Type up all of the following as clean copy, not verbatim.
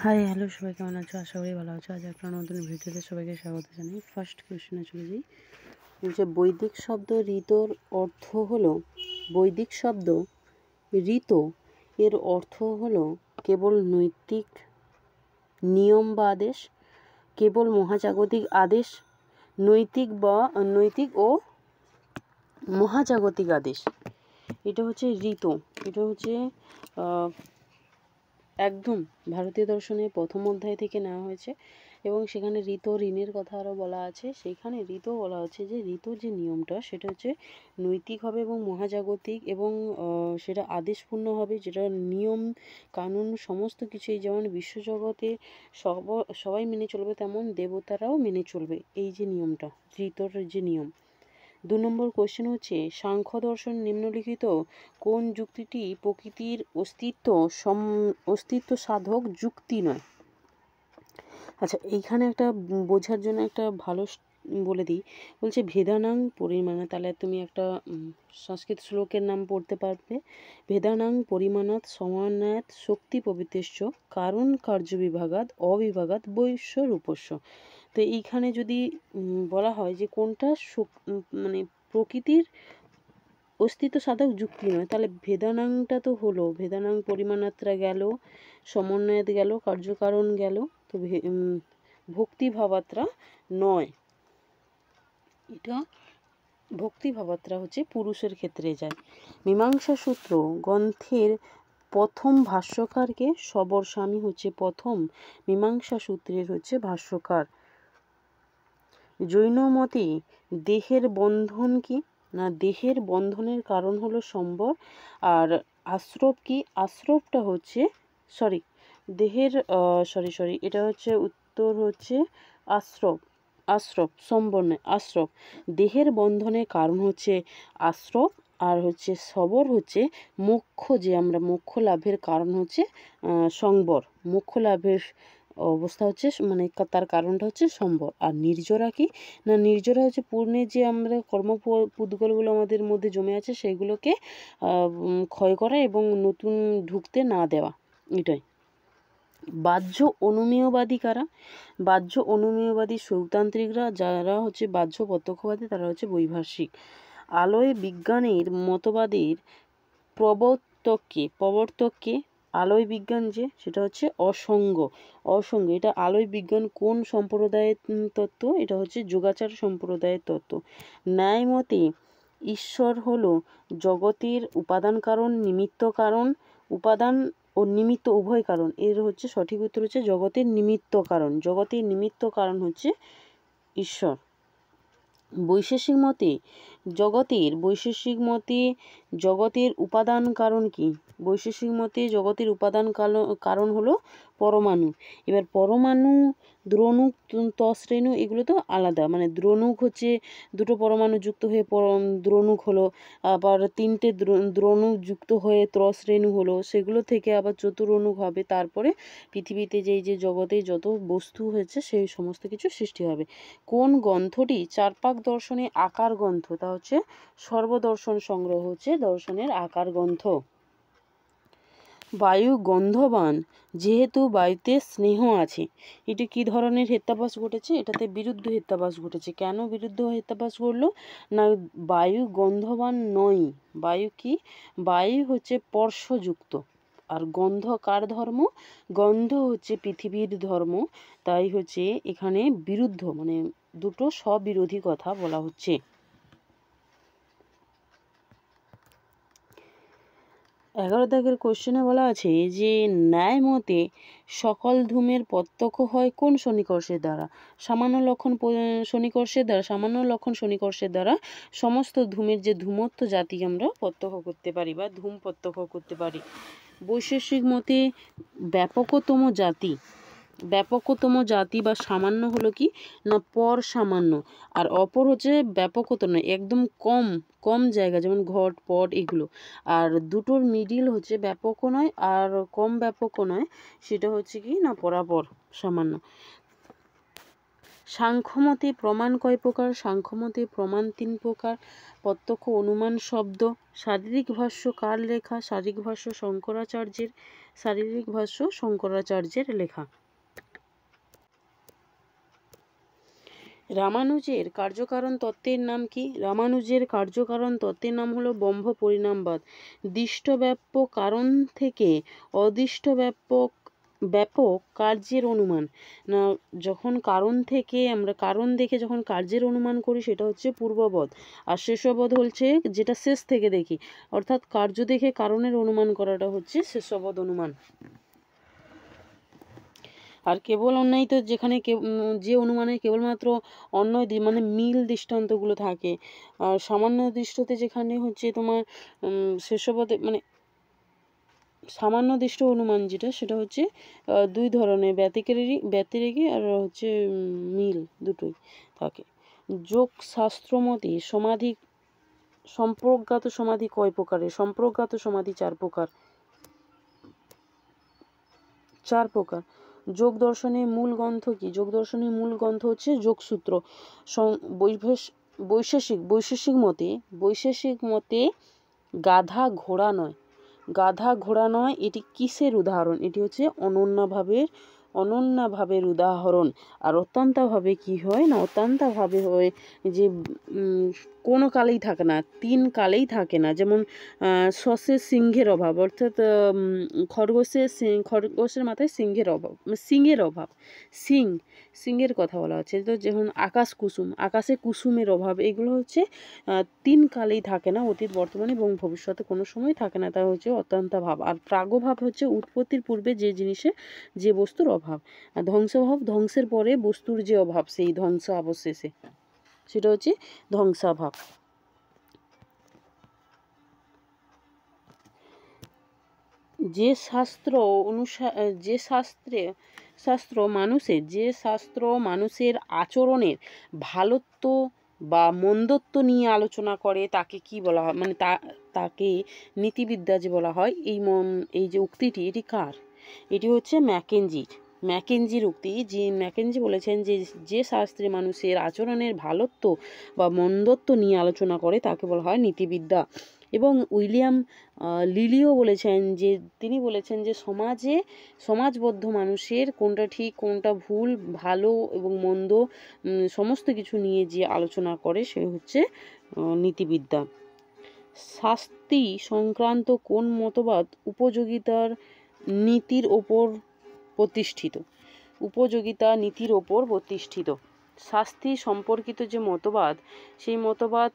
Hi hello সবাই কেমন আছো? আশা করি ভালো আছো। আজ একটা নতুন ভিডিওতে সবাইকে স্বাগত জানাই। ফার্স্ট কোয়েশ্চেনে চলে যাই। বলছে বৈদিক শব্দ ঋতর অর্থ হলো, বৈদিক শব্দ ঋত এর অর্থ হলো কেবল নৈতিক নিয়ম বা আদেশ, কেবল মহাজাগতিক আদেশ, নৈতিক ও মহাজাগতিক আদেশ। এটা হচ্ছে ঋত। এটা হচ্ছে একদম ভারতীয় দর্শনের প্রথম অধ্যায় থেকে নেওয়া হয়েছে এবং সেখানে ঋত ঋণের কথা আরও বলা আছে। সেইখানে ঋত বলা হচ্ছে যে ঋতুর যে নিয়মটা সেটা হচ্ছে নৈতিক হবে এবং মহাজাগতিক এবং সেটা আদেশপূর্ণ হবে, যেটা নিয়ম কানুন সমস্ত কিছুই যেমন বিশ্বজগতে সবাই মেনে চলবে তেমন দেবতারাও মেনে চলবে। এই যে নিয়মটা ঋতর যে নিয়ম। 2 নম্বর কোশ্চেন হচ্ছে সাংখ্য দর্শন নিম্নলিখিত কোন যুক্তিটি প্রকৃতির অস্তিত্ব সাধক যুক্তি নয়? আচ্ছা, এইখানে একটা বোঝার জন্য একটা ভালো বলে দিই। বলছে ভেদানাং পরিমাণা, তাহলে তুমি একটা সংস্কৃত শ্লোকের নাম পড়তে পারবে। ভেদানাং পরিমাণাৎ সমন্বয়াৎ শক্তি প্রভৃতিশ্চ কারণ কার্য বিভাগাৎ অবিভাগাৎ বৈশ্য রূপস্য। তো এইখানে যদি বলা হয় যে কোনটা মানে প্রকৃতির অস্তিত্ব সাধক যুক্তি নয়, তাহলে ভেদানাংটা তো হলো, ভেদানাং পরিমাণাত্রা গেল, সমন্বয়াত গেল, কার্যকারণ গেল, তো ভক্তিভাবাত্রা নয়। এটা ভক্তিভাবাত্রা হচ্ছে পুরুষের ক্ষেত্রে যায়। মীমাংসা সূত্র গ্রন্থের প্রথম ভাষ্যকারকে সবর স্বামী হচ্ছে প্রথম মীমাংসা সূত্রের হচ্ছে ভাষ্যকার। জৈন মতে দেহের বন্ধন কি না, দেহের বন্ধনের কারণ হলো সম্বর। আর আশ্রব কি, আশ্রবটা হচ্ছে এটা হচ্ছে উত্তর হচ্ছে সম্বর নয়, আশ্রব। দেহের বন্ধনের কারণ হচ্ছে আশ্রব আর হচ্ছে সবর হচ্ছে মোক্ষ, যে আমরা মোক্ষ লাভের কারণ হচ্ছে সংবর। মোক্ষ লাভের অবস্থা হচ্ছে মানে তার কারণটা হচ্ছে সম্বর। আর নির্জরা কি না, নির্জরা হচ্ছে পূর্ণের যে আমরা কর্মপুদ্গলগুলো আমাদের মধ্যে জমে আছে সেগুলোকে ক্ষয় করা এবং নতুন ঢুকতে না দেওয়া, এটাই। বাহ্য অনুমেয়বাদী কারা? বাহ্য অনুমেয়বাদী সৌতান্ত্রিকরা, যারা হচ্ছে বাহ্য প্রত্যক্ষবাদী তারা হচ্ছে বৈভাষিক। আলয় বিজ্ঞানের মতবাদের প্রবর্তককে আলয় বিজ্ঞান যে সেটা হচ্ছে অসঙ্গ। এটা আলয় বিজ্ঞান কোন সম্প্রদায়ের তত্ত্ব? এটা হচ্ছে যোগাচার সম্প্রদায়ের তত্ত্ব। ন্যায় মতে ঈশ্বর হলো জগতের উপাদান কারণ, নিমিত্ত কারণ, উপাদান ও নিমিত্ত উভয় কারণ। এর হচ্ছে সঠিক উত্তর হচ্ছে জগতের নিমিত্ত কারণ। জগতের নিমিত্ত কারণ হচ্ছে ঈশ্বর। বৈশেষিক মতে জগতের উপাদান কারণ কি? বৈশেষিক মতে জগতের উপাদান কারণ হলো পরমাণু। এবার পরমাণু, দ্রণুক, তশ্রেণু এগুলো তো আলাদা, মানে দ্রণুক হচ্ছে দুটো পরমাণু যুক্ত হয়ে দ্রণুক হলো, আবার তিনটে দ্রণুক যুক্ত হয়ে ত্রশ্রেণু হলো, সেগুলো থেকে আবার চতুরণুক হবে। তারপরে পৃথিবীতে যে জগতে যত বস্তু হয়েছে সেই সমস্ত কিছু সৃষ্টি হবে। কোন গ্রন্থটি চার্বাক দর্শনে আকার গ্রন্থ? তা হচ্ছে সর্বদর্শন সংগ্রহ হচ্ছে দর্শনের আকার গ্রন্থ। বায়ু গন্ধবান যেহেতু বায়ুতে স্নেহ আছে, এটি কি ধরনের হেত্যাভাস ঘটেছে? এটাতে বিরুদ্ধ হেত্যাভাস ঘটেছে। কেন বিরুদ্ধ হেত্যাভাস ঘটলো না, বায়ু গন্ধবান নয়। বায়ু কি? বায়ু হচ্ছে স্পর্শযুক্ত। আর গন্ধ কার ধর্ম? গন্ধ হচ্ছে পৃথিবীর ধর্ম। তাই হচ্ছে এখানে বিরুদ্ধ, মানে দুটো স্ববিরোধী কথা বলা হচ্ছে। 11 দাগের কোশ্চেনে বলা আছে যে ন্যায় মতে সকল ধূমের প্রত্যক্ষ হয় কোন সন্নিকর্ষের দ্বারা? সামান্য লক্ষণ সন্নিকর্ষের দ্বারা সমস্ত ধূমের যে ধূমত্ব জাতি আমরা প্রত্যক্ষ করতে পারি বা ধূম প্রত্যক্ষ করতে পারি। বৈশেষিক মতে ব্যাপকতম জাতি বা সামান্য হলো কি না পর সামান্য, আর অপর হচ্ছে ব্যাপকত নয়, একদম কম জায়গা, যেমন ঘট পট এগুলো। আর দুটোর মিডিল হচ্ছে ব্যাপকও নয় আর কম ব্যাপকও নয়, সেটা হচ্ছে কি না পরাপর সামান্য। সাংখ্যমতে প্রমাণ কয় প্রকার? সাংখ্যমতে প্রমাণ 3 প্রকার। প্রত্যক্ষ অনুমান শব্দ। শারীরিক ভাষ্য কার লেখা? শারীরিক ভাষ্য শঙ্করাচার্যের। শারীরিক ভাষ্য শঙ্করাচার্যের লেখা। রামানুজের কার্যকারণ তত্ত্বের নাম কি? রামানুজের কার্যকারণ তত্ত্বের নাম হলো ব্রহ্ম পরিণামবাদ। দৃষ্টব্যাপ্য কারণ থেকে অদৃষ্ট ব্যাপক কার্যের অনুমান। না, যখন কারণ থেকে আমরা কারণ দেখে যখন কার্যের অনুমান করি সেটা হচ্ছে পূর্ববোধ, আর শেষবোধ হচ্ছে যেটা শেষ থেকে দেখি, অর্থাৎ কার্য দেখে কারণের অনুমান করাটা হচ্ছে শেষবোধ অনুমান। আর কেবল অন্যায় তো যেখানে যে অনুমানে কেবলমাত্র অন্যয় মানে মিল দৃষ্টান্তগুলো থাকে, আর সামান্য দৃষ্টতে যেখানে হচ্ছে তোমার শেষবোধে মানে সামান্য দৃষ্ট অনুমান যেটা সেটা হচ্ছে দুই ধরনের, ব্যতিরেকী আর হচ্ছে মিল দুটোই থাকে। যোগ শাস্ত্র মতে সমাধি সম্প্রজ্ঞাত সমাধি কয় প্রকারের? সম্প্রজ্ঞাত সমাধি চার প্রকার। যোগ দর্শনের মূল গ্রন্থ কি? যোগ দর্শনের মূল গ্রন্থ হচ্ছে যোগসূত্র। বৈশেষিক মতে গাধা ঘোড়া নয়, এটি কিসের উদাহরণ? এটি হচ্ছে অনন্যাভাবের উদাহরণ। আর অত্যন্তাভাবে কি হয় না, অত্যন্তাভাবে হয় যে কোনো কালেই থাকে না, 3 কালেই থাকে না। যেমন সসের সিংহের অভাব, অর্থাৎ খরগোশের মাথায় সিংহের অভাব, সিংহের কথা বলা হচ্ছে। তো যেমন আকাশে কুসুমের অভাব, এগুলো হচ্ছে 3 কালেই থাকে না, অতীত, বর্তমানে এবং ভবিষ্যতে কোনো সময় থাকে না। তা হচ্ছে অত্যন্তাভাব। আর প্রাগভাব হচ্ছে উৎপত্তির পূর্বে যে জিনিসের যে বস্তুর অভাব। আর ধ্বংসভাব ধ্বংসের পরে বস্তুর যে অভাব, সেই ধ্বংস অবশেষে, সেটা হচ্ছে ধ্বংসাভাব। যে শাস্ত্র মানুষের আচরণের ভালোত্ব বা মন্দত্ব নিয়ে আলোচনা করে তাকে কি বলা হয়, মানে তাকে নীতিবিদ্যা যে বলা হয়। এই যে উক্তিটি, এটি কার? এটি হচ্ছে ম্যাকেঞ্জির উক্তি। যে ম্যাকেঞ্জি বলেছেন যে শাস্ত্রে মানুষের আচরণের ভালোত্ব বা মন্দত্ব নিয়ে আলোচনা করে তাকে বলা হয় নীতিবিদ্যা। এবং উইলিয়াম লিলিও বলেছেন যে সমাজবদ্ধ মানুষের কোনটা ঠিক কোনটা ভুল, ভালো এবং মন্দ সমস্ত কিছু নিয়ে যে আলোচনা করে সে হচ্ছে নীতিবিদ্যা। শাস্তি সংক্রান্ত কোন মতবাদ উপযোগিতার নীতির ওপর প্রতিষ্ঠিত? শাস্তি সম্পর্কিত যে মতবাদ, সেই মতবাদ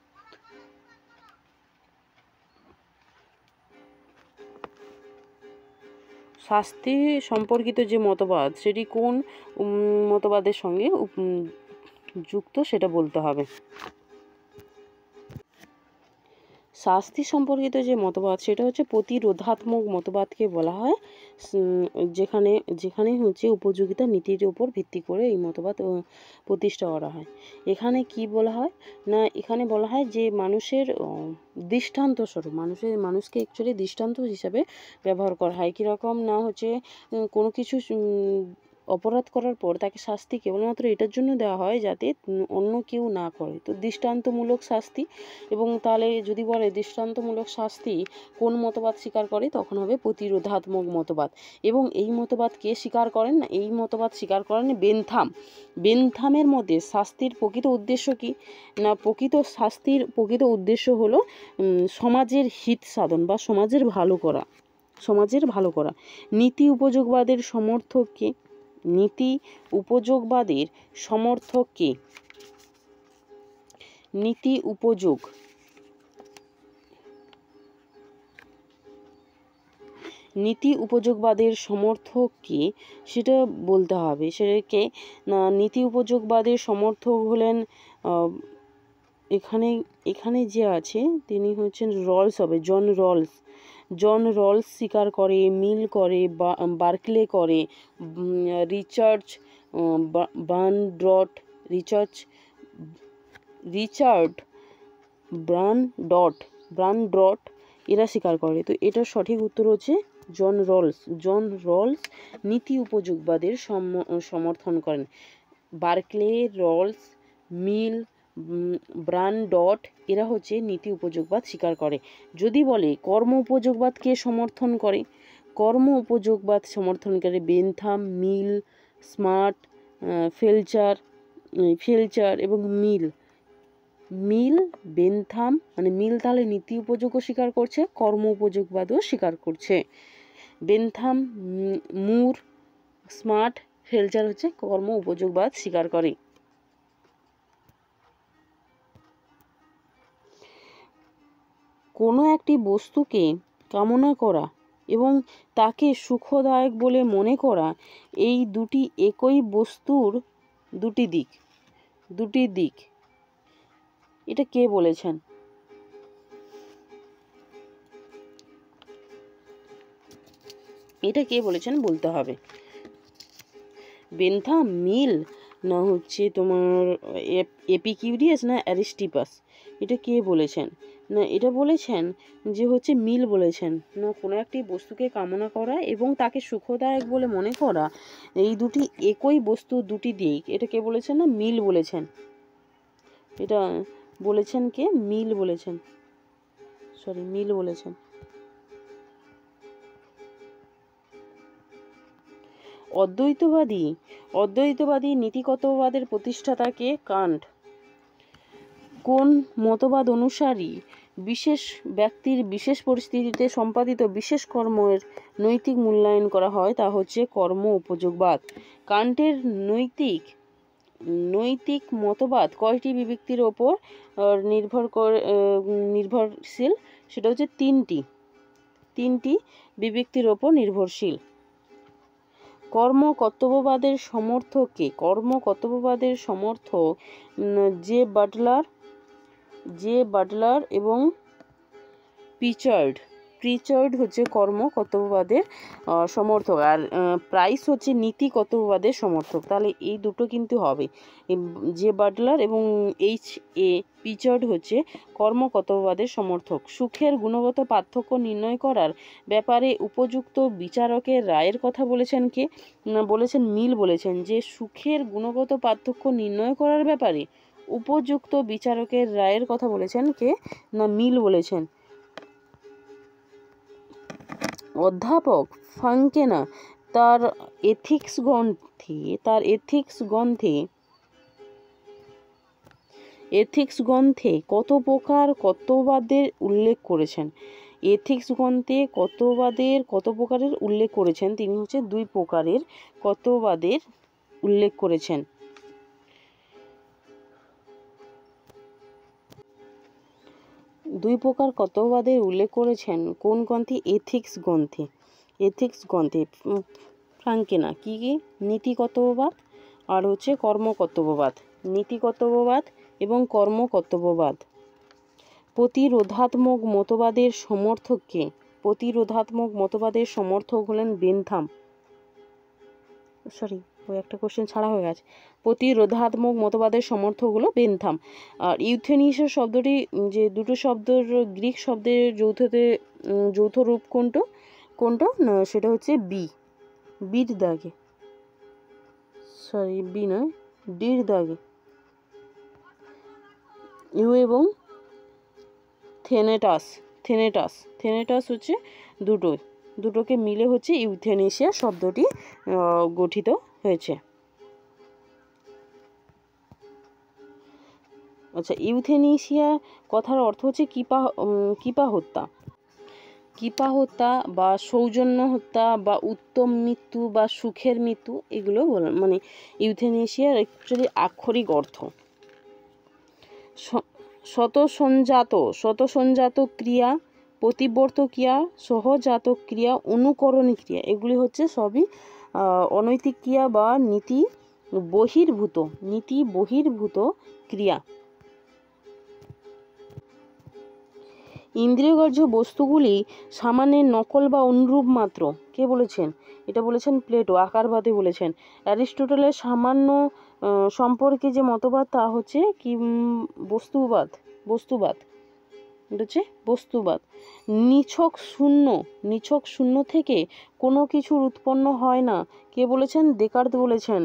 শাস্তি সম্পর্কিত যে মতবাদ সেটি কোন মতবাদের সঙ্গে যুক্ত সেটা বলতে হবে। শাস্তি সম্পর্কিত যে মতবাদ সেটা হচ্ছে প্রতিরোধাত্মক মতবাদকে বলা হয়, যেখানে হচ্ছে উপযোগিতা নীতির উপর ভিত্তি করে এই মতবাদ প্রতিষ্ঠা করা হয়। এখানে কি বলা হয় না, এখানে বলা হয় যে মানুষের দৃষ্টান্ত স্বরূপ মানুষকে অ্যাকচুয়ালি দৃষ্টান্ত হিসাবে ব্যবহার করা হয়। কীরকম না হচ্ছে কোনো কিছু অপরাধ করার পর তাকে শাস্তি কেবলমাত্র এটার জন্য দেওয়া হয় যাতে অন্য কেউ না করে, তো দৃষ্টান্তমূলক শাস্তি। এবং তাহলে যদি বলে দৃষ্টান্তমূলক শাস্তি কোন মতবাদ স্বীকার করে, তখন হবে প্রতিরোধাত্মক মতবাদ। এবং এই মতবাদ কে স্বীকার করেন না, এই মতবাদ স্বীকার করেন বেনথামের মধ্যে শাস্তির প্রকৃত উদ্দেশ্য কি না, প্রকৃত উদ্দেশ্য হলো সমাজের হিত সাধন বা সমাজের ভালো করা। নীতি উপযোগবাদের সমর্থক কে? নীতি উপযোগবাদের সমর্থক কে সেটা বলতে হবে। সেটাকে নীতি উপযোগবাদের সমর্থক হলেন এখানে যে আছে তিনি হচ্ছেন জন রলস স্বীকার করে, মিল করে, বার্কলে করে, রিচার্ড ব্রানডট এরা স্বীকার করে। তো এটার সঠিক উত্তর হচ্ছে জন রলস নীতি উপযোগবাদের সমর্থন করেন। বার্কলে, রলস, মিল, ব্রানডট এরা হচ্ছে নীতি উপযোগবাদ স্বীকার করে। যদি বলে কর্ম উপযোগবাদ কে সমর্থন করে, কর্ম উপযোগবাদ সমর্থনকারী বেনথাম, মিল, স্মার্ট, ফেলচার এবং মিল। বেনথাম মানে মিল তাহলে নীতি উপযোগও স্বীকার করছে, কর্ম উপযোগবাদও স্বীকার করছে। বেনথাম, মুর, স্মার্ট, ফেলচার হচ্ছে কর্ম উপযোগবাদ স্বীকার করে। কোনো একটি বস্তুকে কামনা করা এবং তাকে সুখদায়ক বলে মনে করা, এই দুটি একই বস্তুর দুটি দিক। এটা কে বলেছেন? বলতে হবে। বেনথাম, মিল, না হচ্ছে তোমার এপিকিউরিয়াস, না অ্যারিস্টিপাস? এটা কে বলেছেন? না এটা বলেছেন যে হচ্ছে মিল বলেছেন। না কোনো একটি বস্তুকে কামনা করা এবং তাকে সুখদায়ক বলে মনে করা, এই দুটি একই বস্তুর দুটি দিক। এটা কে বলেছেন? না মিল বলেছেন। এটা বলেছেন কে? মিল বলেছেন। অদ্বৈতবাদী নীতিগতবাদের প্রতিষ্ঠাতা কে? কান্ট। কোন মতবাদ অনুসারী বিশেষ ব্যক্তির বিশেষ পরিস্থিতিতে সম্পাদিত বিশেষ কর্মের নৈতিক মূল্যায়ন করা হয়? তা হচ্ছে কর্ম উপযোগবাদ। কান্টের নৈতিক মতবাদ কয়টি বিভক্তির ওপর নির্ভরশীল? সেটা হচ্ছে তিনটি বিভক্তির ওপর নির্ভরশীল। কর্মকর্তব্যবাদের সমর্থক জে বাটলার এবং প্রিচার্ড হচ্ছে কর্মকর্তব্যবাদের সমর্থক, আর প্রাইস হচ্ছে নীতিকর্তব্যবাদের সমর্থক। তাহলে এই দুটো কিন্তু হবে। জে বাটলার এবং প্রিচার্ড হচ্ছে কর্মকর্তব্যবাদের সমর্থক। সুখের গুণগত পার্থক্য নির্ণয় করার ব্যাপারে উপযুক্ত বিচারকের রায়ের কথা বলেছেন কে? বলেছেন মিল বলেছেন যে সুখের গুণগত পার্থক্য নির্ণয় করার ব্যাপারে উপযুক্ত বিচারকের রায়ের কথা বলেছেন কে? না মিল বলেছেন। অধ্যাপক ফাঙ্কেনা তার এথিক্স গ্রন্থে কত প্রকার কর্তব্যবাদের উল্লেখ করেছেন? এথিক্স গ্রন্থে কত প্রকারের উল্লেখ করেছেন? তিনি হচ্ছে 2 প্রকারের কর্তব্যবাদের উল্লেখ করেছেন। কোন গ্রন্থে? এথিক্স গ্রন্থে। ফ্রাঙ্কেনা কি নীতিকর্তব্যবাদ আর হচ্ছে কর্মকর্তব্যবাদ। নীতিকর্তব্যবাদ এবং কর্মকর্তব্যবাদ। প্রতিরোধাত্মক মতবাদের সমর্থক কে? প্রতিরোধাত্মক মতবাদের সমর্থক হলেন বেনথাম। একটা কোশ্চেন ছাড়া হয়ে গেছে। প্রতিরোধাত্মক মতবাদের সমর্থক হলো বেনথাম। আর ইউথেনিসিয়া শব্দটি যে দুটো শব্দের গ্রিক শব্দের যৌথ রূপ কোনটা? না সেটা হচ্ছে ডির দাগে ইউ এবং থেনেটাস হচ্ছে দুটোকে মিলে হচ্ছে ইউথেনেসিয়া শব্দটি গঠিত হয়েছে। আচ্ছা, ইউথেনেসিয়া কথার অর্থ হচ্ছে কিপা হত্যা বা সৌজন্য হত্যা বা উত্তম মৃত্যু বা সুখের মৃত্যু, এগুলো মানে ইউথেনেসিয়ার অ্যাকচুয়ালি আক্ষরিক অর্থ। শতসঞ্জাত ক্রিয়া, প্রতিবর্ত ক্রিয়া, সহজাত ক্রিয়া, অনুকরণী ক্রিয়া, এগুলি হচ্ছে সবই অনৈতিক ক্রিয়া বা নীতি বহির্ভূত ক্রিয়া। ইন্দ্রিয়গ্রাহ্য বস্তুগুলি সামান্যের নকল বা অনুরূপ মাত্র। কে বলেছেন? এটা বলেছেন প্লেটো। আকারবাদে বলেছেন। অ্যারিস্টটলের সামান্য সম্পর্কে যে মতবাদ তা হচ্ছে কি? বস্তুবাদ। এটা হচ্ছে বস্তুবাদ। নিছক শূন্য থেকে কোনো কিছুর উৎপন্ন হয় না। কে বলেছেন? দেকার্ত বলেছেন।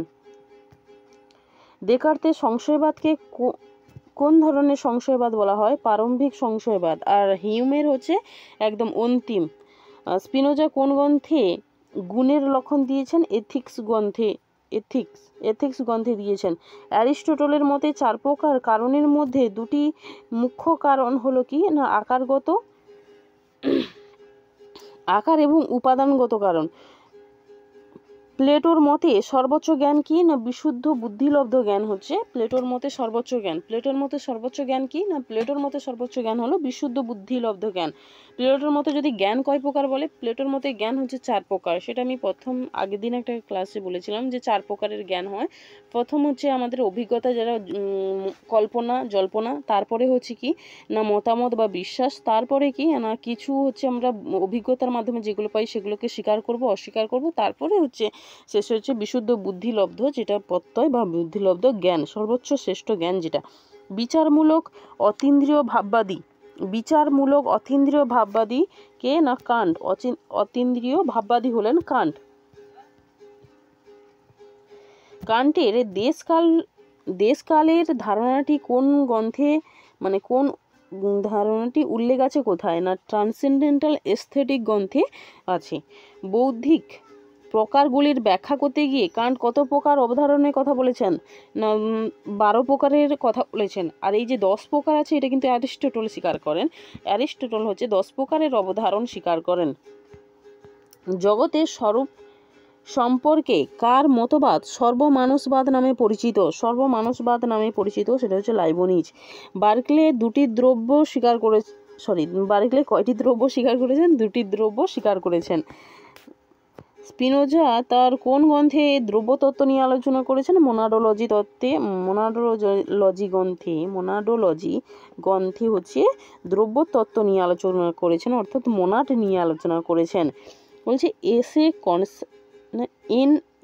দেকার্তের সংশয়বাদকে কোন ধরনের সংশয়বাদ বলা হয়? প্রারম্ভিক সংশয়বাদ। আর হিউমের হচ্ছে একদম অন্তিম। স্পিনোজা কোন গ্রন্থে গুণের লক্ষণ দিয়েছেন? এথিক্স গ্রন্থে দিয়েছেন। অ্যারিস্টটলের মতে 4 প্রকার কারণের মধ্যে 2টি মুখ্য কারণ হলো কি না আকার এবং উপাদানগত কারণ। প্লেটোর মতে সর্বোচ্চ জ্ঞান কি না বিশুদ্ধ বুদ্ধিলব্ধ জ্ঞান হচ্ছে প্লেটোর মতে সর্বোচ্চ জ্ঞান। প্লেটোর মতে সর্বোচ্চ জ্ঞান কি না প্লেটোর মতে সর্বোচ্চ জ্ঞান হলো বিশুদ্ধ বুদ্ধিলব্ধ জ্ঞান। প্লেটোর মতে যদি জ্ঞান কয় প্রকার বলে, প্লেটোর মতে জ্ঞান হচ্ছে 4 প্রকার। সেটা আমি আগের দিন একটা ক্লাসে বলেছিলাম যে 4 প্রকারের জ্ঞান হয়। প্রথম হচ্ছে আমাদের অভিজ্ঞতা, যারা কল্পনা জল্পনা, তারপরে হচ্ছে কি না মতামত বা বিশ্বাস, তারপরে কি না কিছু হচ্ছে আমরা অভিজ্ঞতার মাধ্যমে যেগুলো পাই সেগুলোকে স্বীকার করব অস্বীকার করব, তারপরে হচ্ছে শেষ হচ্ছে বিশুদ্ধ বুদ্ধিলব্ধ, যেটা প্রত্যয় বা বুদ্ধিলব্ধ জ্ঞান, সর্বোচ্চ শ্রেষ্ঠ জ্ঞান যেটা। বিচারমূলক অতীন্দ্রিয় ভাববাদী কে না কান্ট। অতীন্দ্রিয় ভাববাদী হলেন কান্ট। কান্টের দেশকালের ধারণাটি কোন গ্রন্থে মানে কোন ধারণাটি উল্লেখ আছে কোথায় না ট্রান্সেন্ডেন্টাল এস্থেটিক গ্রন্থে আছে। বৌদ্ধিক প্রকারগুলির ব্যাখ্যা করতে গিয়ে কান্ট কত প্রকার অবধারণের কথা বলেছেন না 12 প্রকারের কথা বলেছেন। আর এই যে 10 প্রকার আছে এটা কিন্তু অ্যারিস্টটল স্বীকার করেন। অ্যারিস্টটল হচ্ছে 10 প্রকারের অবধারণ স্বীকার করেন। জগতের স্বরূপ সম্পর্কে কার মতবাদ সর্বমানসবাদ নামে পরিচিত? সেটা হচ্ছে লাইবনিজ। বার্কলে কয়টি দ্রব্য স্বীকার করেছেন? 2টি দ্রব্য স্বীকার করেছেন। স্পিনোজা তার কোন গ্রন্থে দ্রব্যতত্ত্ব নিয়ে আলোচনা করেছেন? মোনাডোলজি গ্রন্থে হচ্ছে দ্রব্যতত্ত্ব নিয়ে আলোচনা করেছেন, অর্থাৎ মোনাড নিয়ে আলোচনা করেছেন। বলছে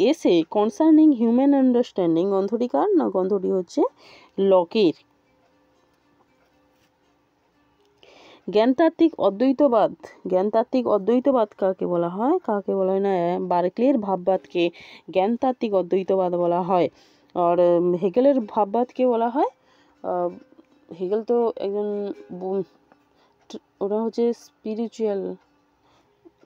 এসে কনসার্নিং হিউম্যান আন্ডারস্ট্যান্ডিং গ্রন্থটি কার না গ্রন্থটি হচ্ছে লকের। জ্ঞানতাত্ত্বিক অদ্বৈতবাদ কাকে বলা হয়? না বার্কলের ভাববাদকে জ্ঞানতাত্ত্বিক অদ্বৈতবাদ বলা হয়। আর হেগেলের ভাববাদকে বলা হয়, হেগেল তো একজন ওরা হচ্ছে স্পিরিচুয়াল,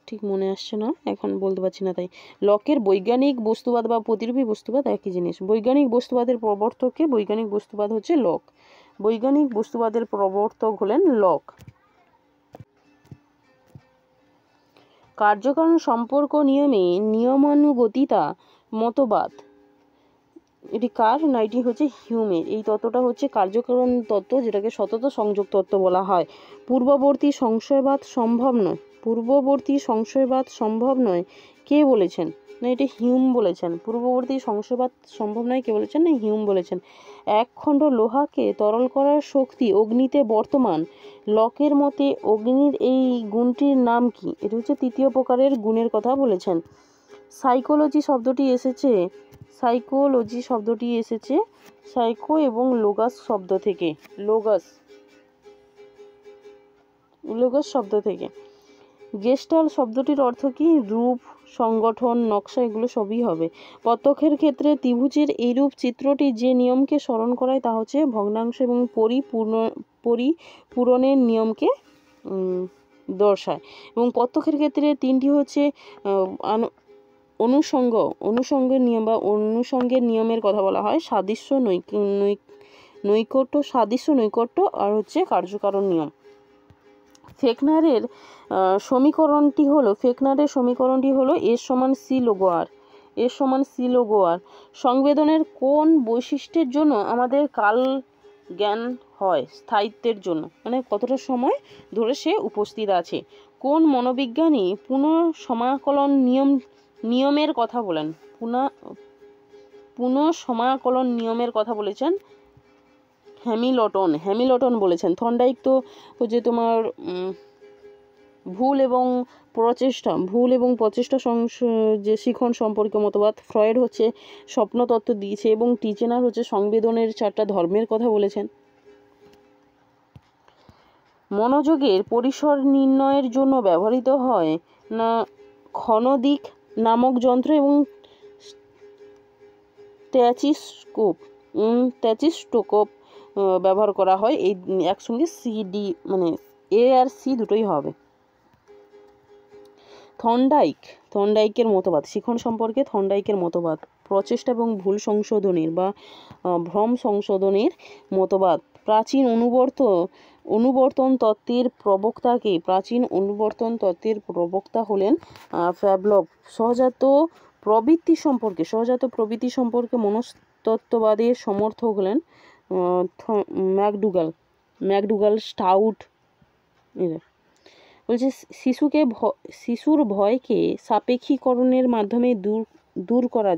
ঠিক মনে আসছে না এখন, বলতে পারছি না তাই। লকের বৈজ্ঞানিক বস্তুবাদ বা প্রতিরূপী বস্তুবাদ একই জিনিস। বৈজ্ঞানিক বস্তুবাদের প্রবর্তককে বৈজ্ঞানিক বস্তুবাদ হচ্ছে লক। বৈজ্ঞানিক বস্তুবাদের প্রবর্তক হলেন লক। কার্যকারণ সম্পর্ক নিয়মে নিয়মানুগতিতা মতবাদ এটি কার না এটি হচ্ছে হিউমের। এই তত্ত্বটা হচ্ছে কার্যকারণ তত্ত্ব, যেটাকে সতত সংযোগ তত্ত্ব বলা হয়। পূর্ববর্তী সংশয়বাদ সম্ভব নয় কে বলেছেন? না এটি হিউম বলেছেন। পূর্ববর্তী সংশয়বাদ সম্ভব নয় কে বলেছেন? না হিউম বলেছেন। এক খণ্ড লোহাকে তরল করার শক্তি অগ্নিতে বর্তমান। লকের মতে অগ্নির এই গুণটির নাম কি? এটা হচ্ছে 3য় প্রকারের গুণের কথা বলেছেন। সাইকোলজি শব্দটি এসেছে সাইকো এবং লোগাস শব্দ থেকে। লোগাস শব্দ থেকে। গেস্টাল শব্দটির অর্থ কি? রূপ, সংগঠন, নকশা, এগুলো সবই হবে। প্রত্যক্ষের ক্ষেত্রে ত্রিভুজের এইরূপ চিত্রটি যে নিয়মকে স্মরণ করায় তা হচ্ছে ভগ্নাংশ এবং পরিপূরণের নিয়মকে দর্শায়। এবং প্রত্যক্ষের ক্ষেত্রে 3টি হচ্ছে অনুষঙ্গের নিয়ম বা অনুষঙ্গের নিয়মের কথা বলা হয়। সাদৃশ্য, নৈকট্য আর হচ্ছে কার্যকারণ নিয়ম। ফেকনারের সমীকরণটি হলো এস সমান সি লগ আর। সংবেদনের কোন বৈশিষ্ট্যের জন্য আমাদের কাল জ্ঞান হয়? স্থায়িত্বের জন্য, মানে কতটা সময় ধরে সে উপস্থিত আছে। কোন মনোবিজ্ঞানী পুনঃসমাকলন নিয়মের কথা বলেন? পুনঃসমাকলন নিয়মের কথা বলেছেন হ্যামিল্টন বলেছেন। থর্নডাইক তো যে তোমার ভুল এবং প্রচেষ্টা যে শিখন সম্পর্কে মতবাদ। ফ্রয়েড হচ্ছে স্বপ্নতত্ত্ব দিয়েছে এবং টিচেনার হচ্ছে সংবেদনের 4টা ধর্মের কথা বলেছেন। মনোযোগের পরিসর নির্ণয়ের জন্য ব্যবহৃত হয় না ক্ষণদিক নামক যন্ত্র এবং স্ট্যাচিস্টোস্কোপ ব্যবহার করা হয়। এই একসঙ্গে সিডি মানে এ আর সি দুটোই হবে। থর্নডাইকের মতবাদ, শিখন সম্পর্কে থর্নডাইকের মতবাদ, প্রচেষ্টা এবং ভুল সংশোধনের বা ভ্রম সংশোধনের মতবাদ। প্রাচীন অনুবর্তন তত্ত্বের প্রবক্তা হলেন প্যাভলভ। সহজাত প্রবৃত্তি সম্পর্কে মনস্তত্ত্ববাদের সমর্থক হলেন ম্যাকডুগাল স্টাউট। বলছে শিশুর ভয়কে সাপেক্ষীকরণের মাধ্যমে দূর করা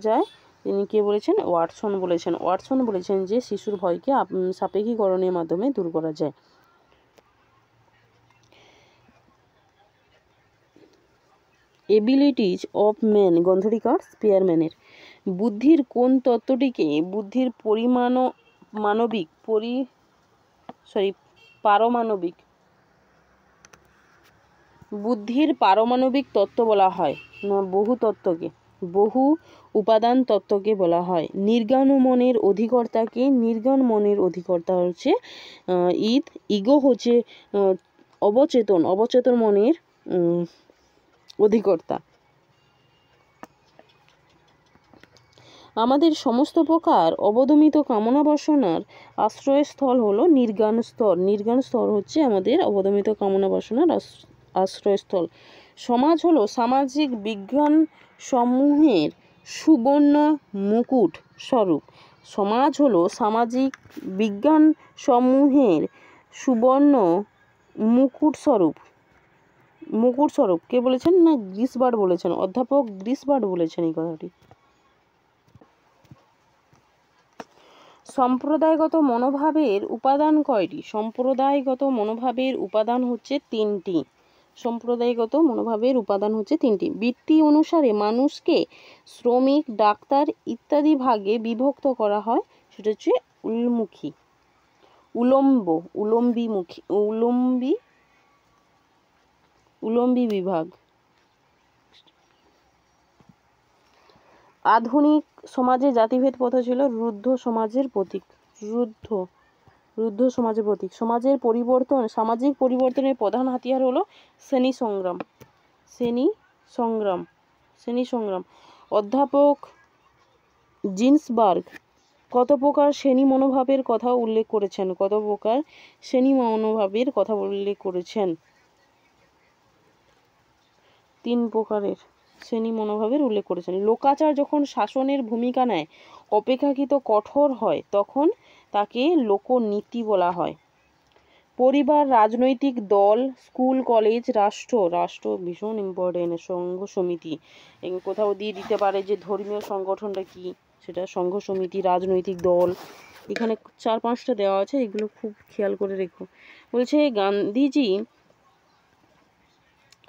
যায়। তিনি কে বলেছেন? ওয়াটসন বলেছেন যে শিশুর ভয়কে সাপেক্ষীকরণের মাধ্যমে দূর করা যায়। এবিলিটিজ অফ ম্যান, গন্ধরিকার স্পিয়ারম্যানের। বুদ্ধির কোন তত্ত্বটিকে বুদ্ধির পারমাণবিক তত্ত্ব বলা হয় না বহু উপাদান তত্ত্বকে বলা হয়? নির্জ্ঞান মনের অধিকর্তা হচ্ছে ইগো হচ্ছে অবচেতন মনের অধিকর্তা। আমাদের সমস্ত প্রকার অবদমিত কামনা বাসনার আশ্রয়স্থল হলো নির্জ্ঞান স্তর হচ্ছে আমাদের অবদমিত কামনা বাসনার আশ্রয়স্থল। সমাজ হলো সামাজিক বিজ্ঞান সমূহের সুবর্ণ মুকুট স্বরূপ। কে বলেছেন? না গ্রিসবার্ড বলেছেন, অধ্যাপক গ্রিসবার্ড বলেছেন এই কথাটি। সম্প্রদায়গত মনোভাবের উপাদান কয়টি? সম্প্রদায়গত মনোভাবের উপাদান হচ্ছে তিনটি। বৃত্তি অনুসারে মানুষকে শ্রমিক, ডাক্তার ইত্যাদি ভাগে বিভক্ত করা হয়। সেটা হচ্ছে উলম্বী বিভাগ। আধুনিক সমাজে জাতিভেদ প্রথা ছিল রুদ্ধ সমাজের প্রতীক। সামাজিক পরিবর্তনের প্রধান হাতিয়ার হলো শ্রেণী সংগ্রাম। অধ্যাপক জিন্সবার্গ কত প্রকার শ্রেণী মনোভাবের কথা উল্লেখ করেছেন? 3 প্রকারের শ্রেণী মনোভাবের উল্লেখ করেছেন। লোকাচার যখন শাসনের ভূমিকা নেয়, অপেক্ষাকৃত কঠোর হয়, তখন তাকে লোকনীতি বলা হয়। পরিবার, রাজনৈতিক দল, স্কুল, কলেজ, রাষ্ট্র ভীষণ ইম্পর্টেন্ট। সংঘ সমিতি, কোথাও দিয়ে দিতে পারে যে ধর্মীয় সংগঠনটা কি, সেটা সংঘ সমিতি, রাজনৈতিক দল। এখানে 4-5টা দেওয়া আছে, এগুলো খুব খেয়াল করে রেখো। বলছে গান্ধীজি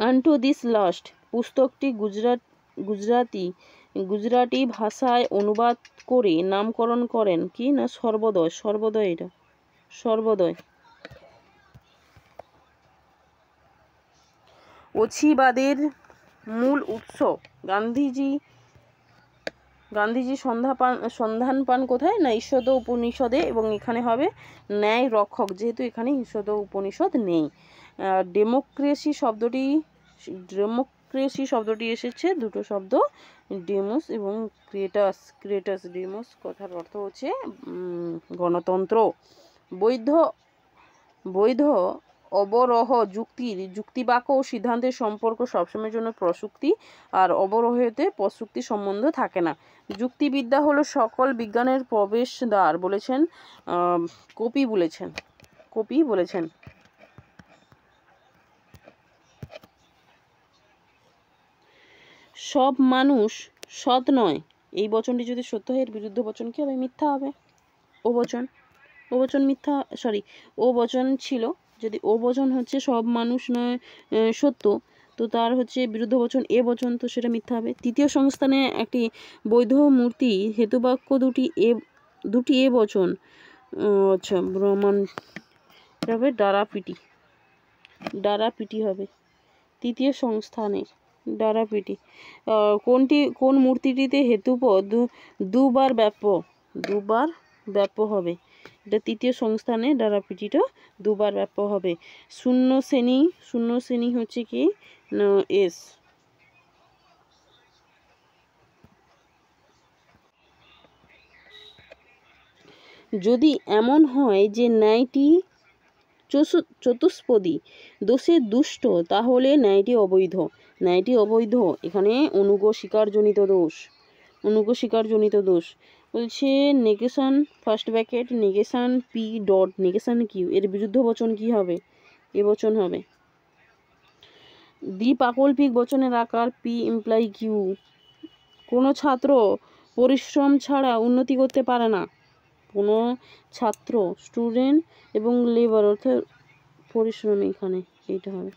আনটু দিস লাস্ট পুস্তকটি গুজরাটি ভাষায় অনুবাদ করে নামকরণ করেন কি না সর্বোদয়। অছিবাদের মূল উৎস। গান্ধীজি সন্ধান পান কোথায়? না ঈষদ উপনিষদে, এবং এখানে হবে ন্যায় রক্ষক, যেহেতু এখানে ঈষদ উপনিষদ নেই। ডেমোক্রেসি শব্দটি এসেছে দুটো শব্দ, ডেমোস এবং ক্রেটাস। ডেমোস কথার অর্থ হচ্ছে গণতন্ত্র। বৈধ অবরোহ যুক্তিবাক্য ও সিদ্ধান্তের সম্পর্ক সবসময়ের জন্য প্রসূক্তি, আর অবরোহেতে প্রসূক্তি সম্বন্ধ থাকে না। যুক্তিবিদ্যা হলো সকল বিজ্ঞানের প্রবেশদ্বার বলেছেন কপি বলেছেন। সব মানুষ সৎ নয়, এই বচনটি যদি সত্য হয় এর বিরুদ্ধ বচন কি হবে? মিথ্যা হবে। ও বচন ছিল, যদি ও বচন হচ্ছে সব মানুষ নয় সত্য, তো তার হচ্ছে বিরুদ্ধ বচন এ বচন, তো সেটা মিথ্যা হবে। তৃতীয় সংস্থানে একটি বৈধ মূর্তি হেতুবাক্য দুটি এ বচন, আচ্ছা ব্রহ্মাণ হবে ডারাপিটি হবে তৃতীয় সংস্থানে। ডারাপিটি কোন মূর্তিটিতে হেতুপদ দুবার ব্যাপ্য হবে? এটা তৃতীয় সংস্থানে দ্বারা পিটিটা দুবার ব্যাপ্য হবে। শূন্য শ্রেণী হচ্ছে কি না এস। যদি এমন হয় যে ন্যায়টি চতুষ্পদী দোষে দুষ্ট, তাহলে ন্যায়টি অবৈধ। ন্যায়টি অবৈধ এখানে অনুগ স্বীকারজনিত দোষ। বলছে negation first bracket negation P dot negation Q, এর বিরুদ্ধ বচন কি হবে? এ বচন হবে। দ্বিপাকল্পিক বচনের আকার পি ইমপ্লাই কিউ। কোনো ছাত্র পরিশ্রম ছাড়া উন্নতি করতে পারে না। কোনো ছাত্র স্টুডেন্ট এবং লেবার অর্থাৎ পরিশ্রমী, এখানে এইটা হবে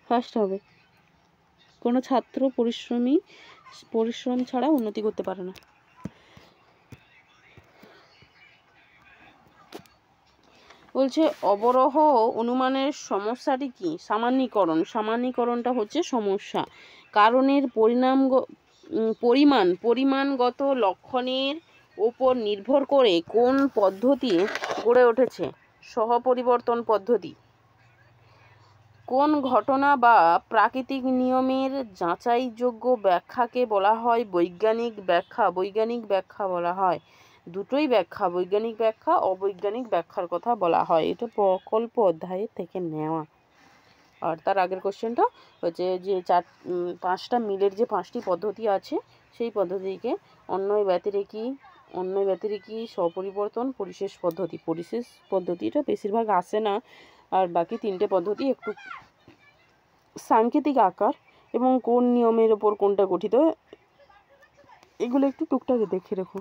ফার্স্ট হবে। কোনো ছাত্র পরিশ্রম ছাড়া উন্নতি করতে পারে না। বলছে অবরোহ অনুমানের সমস্যাটি কি? সামান্যীকরণটা হচ্ছে সমস্যা। কারণের পরিমাণগত লক্ষণের ওপর নির্ভর করে কোন পদ্ধতি গড়ে উঠেছে? সহপরিবর্তন পদ্ধতি। কোন ঘটনা বা প্রাকৃতিক নিয়মের যাচাইযোগ্য ব্যাখ্যাকে বলা হয় বৈজ্ঞানিক ব্যাখ্যা বলা হয়। দুটোই ব্যাখ্যা, বৈজ্ঞানিক ব্যাখ্যা, অবৈজ্ঞানিক ব্যাখ্যার কথা বলা হয়। এটা প্রকল্প অধ্যায়ের থেকে নেওয়া। আর তার আগের কোশ্চেনটা হচ্ছে যে 5টা মিলের যে 5টি পদ্ধতি আছে, সেই পদ্ধতিকে অন্যয় ব্যতিরেকি, স্বপরিবর্তন, পরিশেষ পদ্ধতিটা বেশিরভাগ আসে না। আর বাকি 3টে পদ্ধতি একটু সাংকেতিক আকার এবং কোন নিয়মের ওপর কোনটা গঠিত, এগুলো একটু টুকটাক দেখে রাখো।